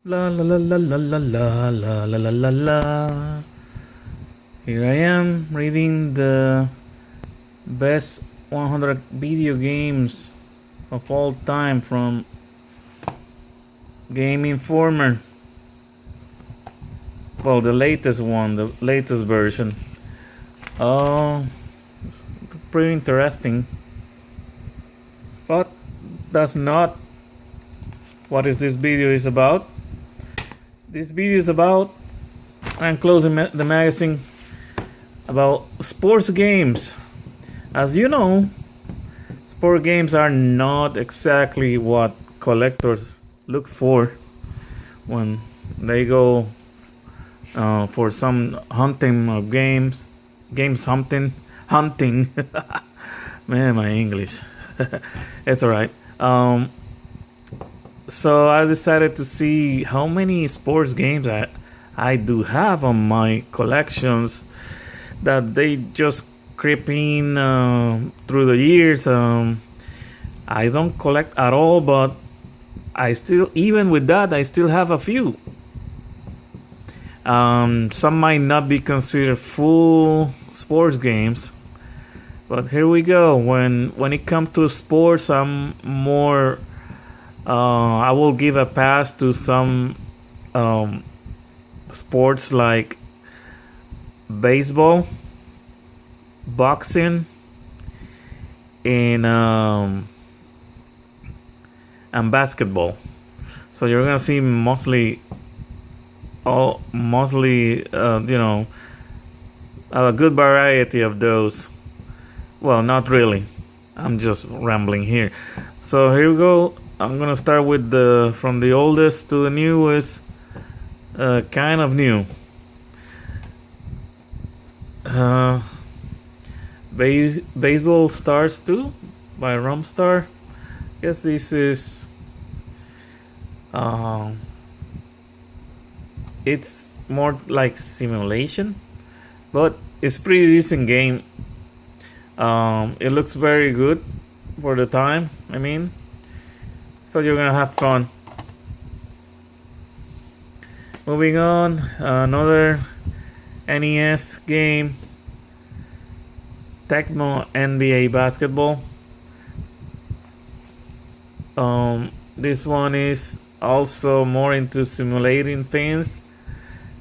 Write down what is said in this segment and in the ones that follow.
La la la la la la la la la la la la. Here I am reading the best 100 video games of all time from Game Informer. Well, the latest one, the latest version. Oh, pretty interesting. But that's not what this video is about. This video is about, I'm closing the magazine, about sports games. As you know, sport games are not exactly what collectors look for when they go for some hunting of games hunting. Man, my English. It's alright. So I decided to see how many sports games I do have on my collections, that they just creep in through the years. I don't collect at all, but even with that, I still have a few. Some might not be considered full sports games, but here we go. When it comes to sports, I'm more. I will give a pass to some sports like baseball, boxing, and basketball. So you're gonna see mostly a good variety of those. Well, not really. I'm just rambling here. So here we go. I'm gonna start with from the oldest to the newest. Kind of new. Baseball Stars 2 by Rumstar. Guess this is. It's more like simulation, but it's pretty decent game. It looks very good for the time. I mean. So you're gonna have fun. Moving on, another NES game, Tecmo NBA Basketball. This one is also more into simulating things.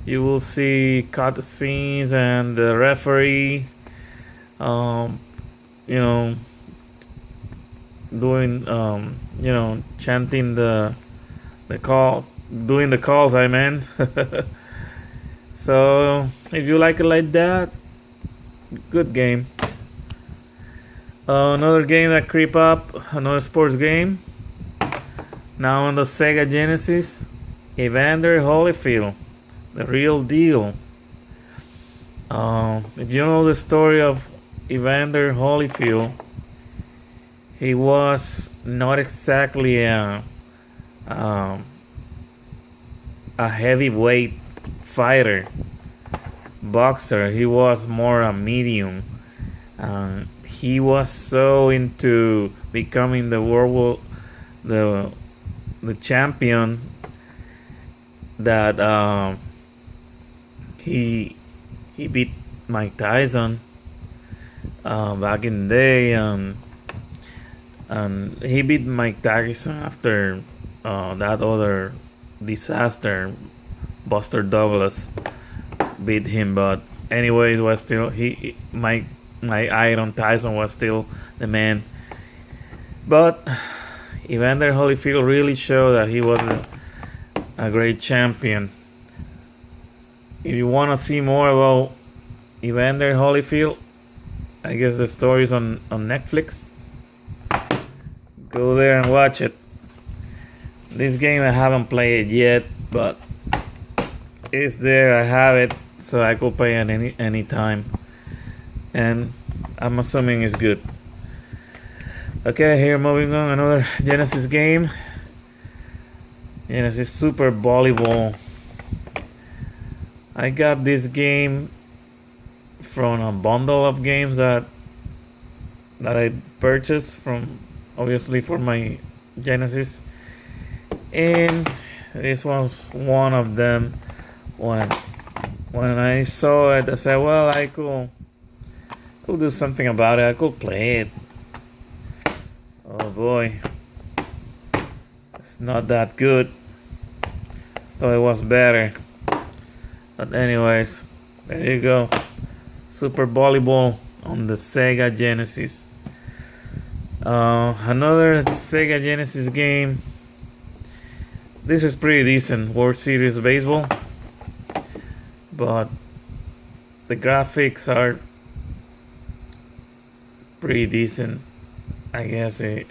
You will see cut scenes and the referee, doing chanting the call, doing the calls, I meant. So if you like it like that, good game. Another game that creep up, another sports game, now on the Sega Genesis, Evander Holyfield, the real deal. If you know the story of Evander Holyfield, he was not exactly a heavyweight fighter, boxer. He was more a medium. He was so into becoming the champion that he beat Mike Tyson back in the day, and he beat Mike Tyson after that other disaster. Buster Douglas beat him, but anyways, was still Mike Iron Tyson was still the man. But Evander Holyfield really showed that he was a great champion. If you want to see more about Evander Holyfield, I guess the story is on Netflix. Go there and watch it. This game I haven't played yet, but it's there. I have it, so I could play at any time, and I'm assuming it's good. Okay, here moving on, another Genesis game. Genesis Super Volleyball. I got this game from a bundle of games that I purchased from, obviously, for my Genesis, and this was one of them. When I saw it, I said, well, I could do something about it. I could play it. Oh boy, it's not that good. Thought it was better. But anyways, there you go. Super Volleyball on the Sega Genesis. Another Sega Genesis game. This is pretty decent. World Series Baseball. But the graphics are pretty decent. I guess it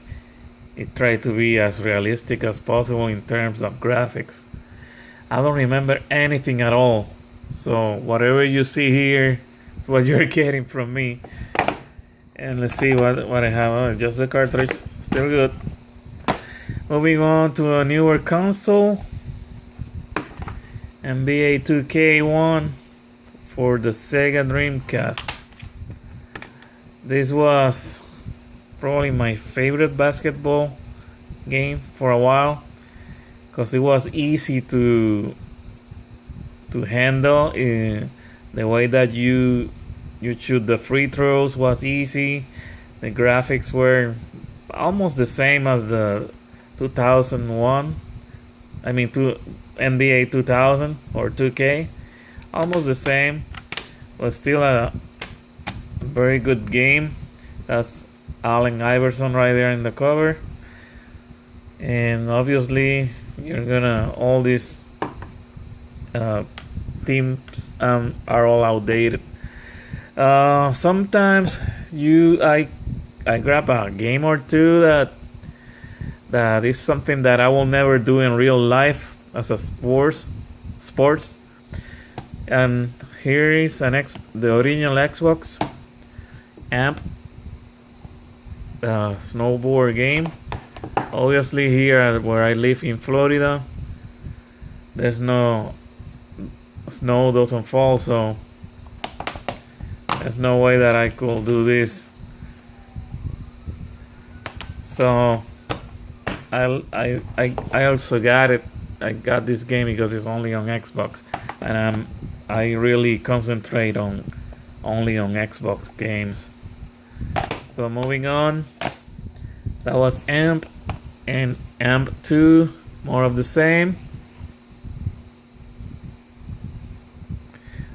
tried to be as realistic as possible in terms of graphics. I don't remember anything at all. So whatever you see here is what you're getting from me. And let's see what I have. Oh, just the cartridge. Still good. Moving on to a newer console. NBA 2K1 for the Sega Dreamcast. This was probably my favorite basketball game for a while, because it was easy to handle. The way that you shoot the free throws was easy. The graphics were almost the same as the 2001. I mean, NBA 2000 or 2K, almost the same, but still a very good game. That's Allen Iverson right there in the cover, and obviously you're gonna all these teams are all outdated. Sometimes I grab a game or two that is something that I will never do in real life as a sports. And here is the original Xbox amp snowboard game. Obviously here where I live in Florida, there's no snow, doesn't fall, so there's no way that I could do this. So I also got it. I got this game because it's only on Xbox, and I really concentrate only on Xbox games. So moving on, that was AMP and AMP 2, more of the same.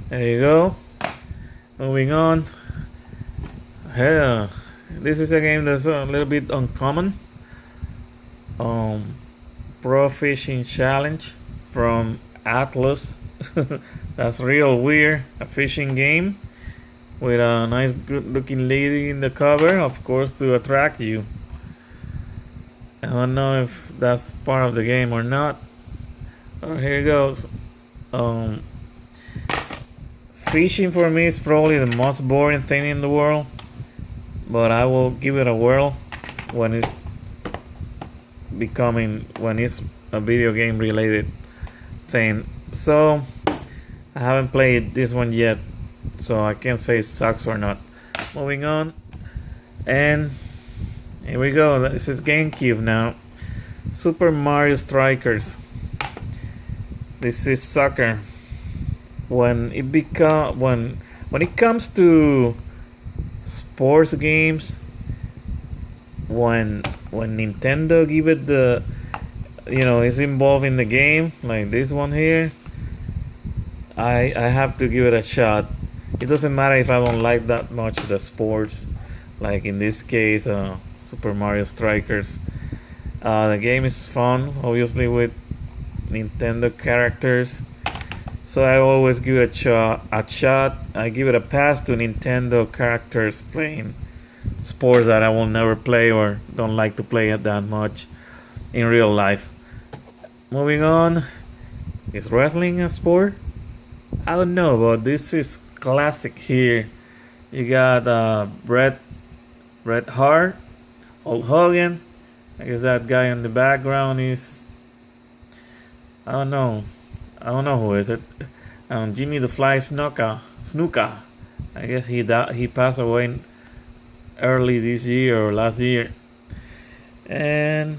There you go. Moving on. This is a game that's a little bit uncommon. Pro Fishing Challenge from Atlas. That's real weird. A fishing game with a nice good looking lady in the cover, of course, to attract you. I don't know if that's part of the game or not. Oh, here it goes. Fishing for me is probably the most boring thing in the world, but I will give it a whirl when it's a video game related thing. So I haven't played this one yet, so I can't say it sucks or not. Moving on, and here we go. This is GameCube now. Super Mario Strikers. This is soccer. When it comes to sports games, when Nintendo give it is involved in the game, like this one here, I have to give it a shot. It doesn't matter if I don't like that much the sports, like in this case Super Mario Strikers. The game is fun, obviously, with Nintendo characters, so I always give it a shot. I give it a pass to Nintendo characters playing sports that I will never play or don't like to play it that much in real life. Moving on, is wrestling a sport? I don't know, but this is classic here. You got Bret Hart, Hulk Hogan. I guess that guy in the background is, I don't know who is it. Jimmy the Fly Snuka. I guess he passed away early this year or last year. And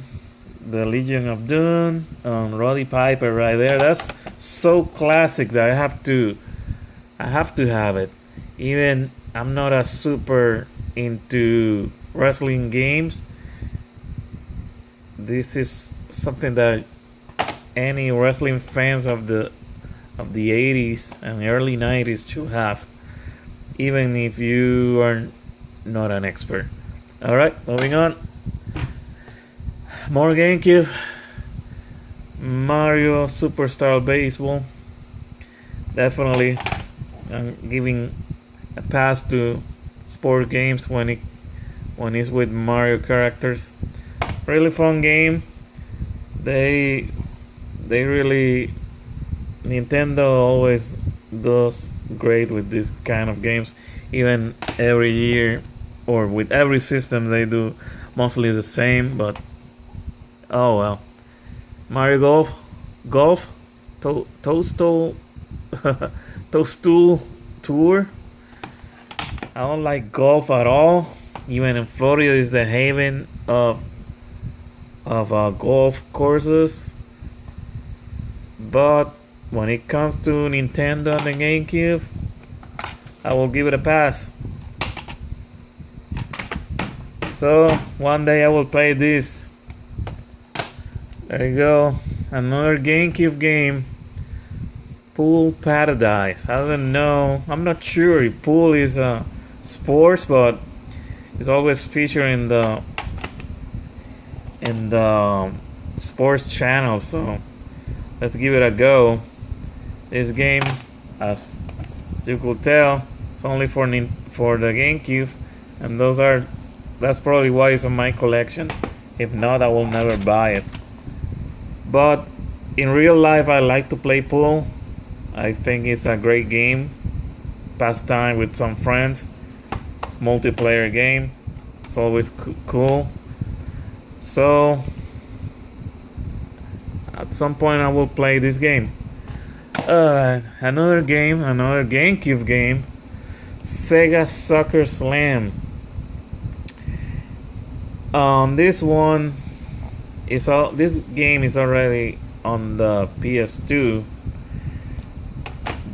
the Legion of Doom on Roddy Piper right there. That's so classic that I have to have it. Even I'm not a super into wrestling games. This is something that any wrestling fans of the 80s and early 90s should have, even if you are not an expert. Alright, moving on. More GameCube. Mario Superstar Baseball. Definitely I'm giving a pass to sport games when it's with Mario characters. Really fun game. They really, Nintendo always does great with this kind of games. Even every year or with every system they do mostly the same, but oh well. Mario Golf Toadstool Toadstool Tour. I don't like golf at all. Even in Florida is the haven of golf courses. But when it comes to Nintendo and the GameCube, I will give it a pass. So one day I will play this. There you go. Another GameCube game. Pool Paradise. I don't know. I'm not sure if pool is sports, but it's always featured in the sports channel. So let's give it a go. This game, as you could tell, it's only for the GameCube, and that's probably why it's on my collection. If not, I will never buy it. But in real life, I like to play pool. I think it's a great game. Pastime with some friends. It's a multiplayer game. It's always cool. So at some point I will play this game. Another GameCube game. Sega Soccer Slam. This game is already on the PS2,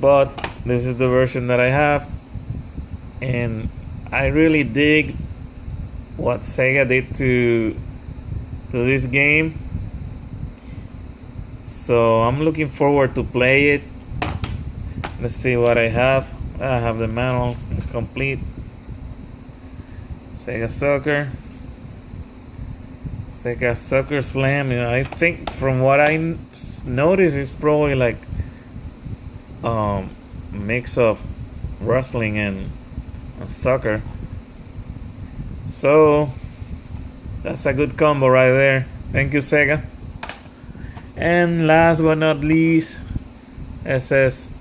but this is the version that I have, and I really dig what Sega did to this game. So I'm looking forward to play it. Let's see what I have. I have the manual. It's complete. Sega Soccer Slam. I think from what I noticed, it's probably like mix of wrestling and soccer. So that's a good combo right there. Thank you, Sega. And last but not least, SX3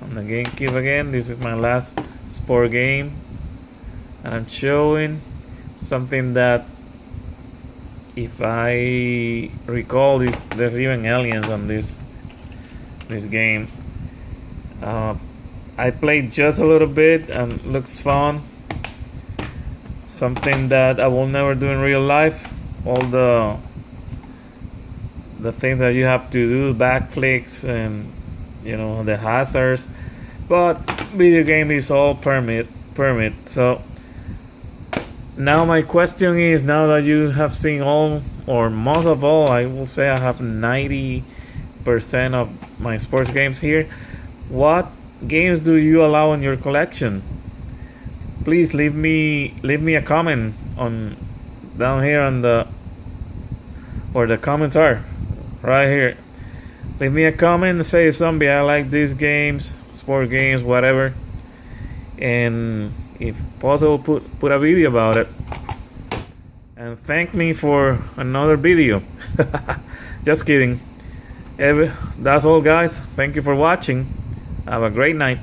on the GameCube again. This is my last sport game. I'm showing something that, if I recall, there's even aliens on this game. I played just a little bit and looks fun. Something that I will never do in real life. All the things that you have to do, backflips and the hazards. But video game is all permit. So now my question is, now that you have seen all, or most of all, I will say I have 90% of my sports games here. What games do you allow in your collection? Please leave me a comment on down here on where the comments are, right here. Leave me a comment and say, Zombie, I like these games, sport games, whatever, and if possible put a video about it, and thank me for another video. Just kidding. That's all, guys. Thank you for watching. Have a great night.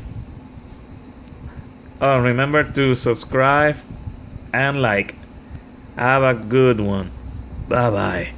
Remember to subscribe and like. Have a good one. Bye bye.